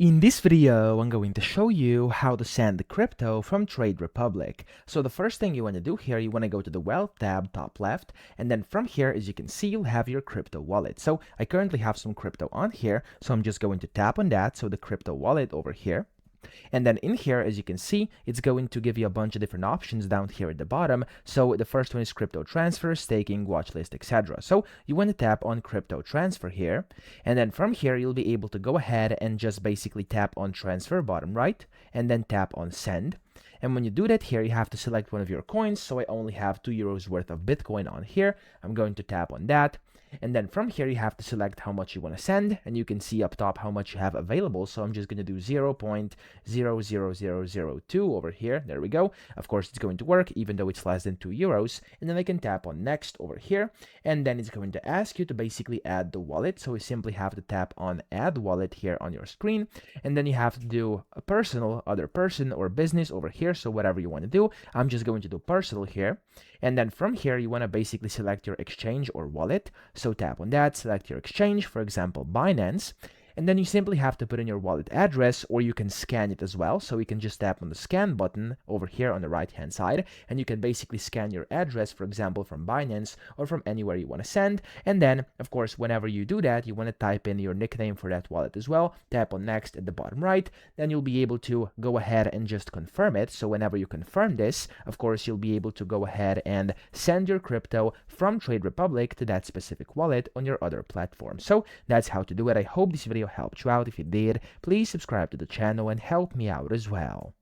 In this video, I'm going to show you how to send crypto from Trade Republic. So the first thing you want to do here, you want to go to the Wealth tab, top left, and then from here, as you can see, you'll have your crypto wallet. So I currently have some crypto on here, so I'm just going to tap on that, so the crypto wallet over here. And then in here, as you can see, it's going to give you a bunch of different options down here at the bottom. So the first one is crypto transfer, staking, watch list, etc. So you want to tap on crypto transfer here. And then from here, you'll be able to go ahead and just basically tap on transfer bottom right, and then tap on send. And when you do that here, you have to select one of your coins. So I only have €2 worth of Bitcoin on here. I'm going to tap on that. And then from here, you have to select how much you want to send, and you can see up top how much you have available. So I'm just going to do 0.00002 over here. There we go. Of course, it's going to work even though it's less than €2. And then I can tap on next over here, and then it's going to ask you to basically add the wallet. So you simply have to tap on add wallet here on your screen, and then you have to do a personal, other person, or business over here. So whatever you want to do, I'm just going to do personal here. And then from here, you want to basically select your exchange or wallet. So tap on that, select your exchange, for example, Binance. And then you simply have to put in your wallet address, or you can scan it as well. So you can just tap on the scan button over here on the right hand side, and you can basically scan your address, for example, from Binance or from anywhere you want to send. And then, of course, whenever you do that, you want to type in your nickname for that wallet as well. Tap on next at the bottom right. Then you'll be able to go ahead and just confirm it. So whenever you confirm this, of course, you'll be able to go ahead and send your crypto from Trade Republic to that specific wallet on your other platform. So that's how to do it. I hope this video helped you out. If it did, please subscribe to the channel and help me out as well.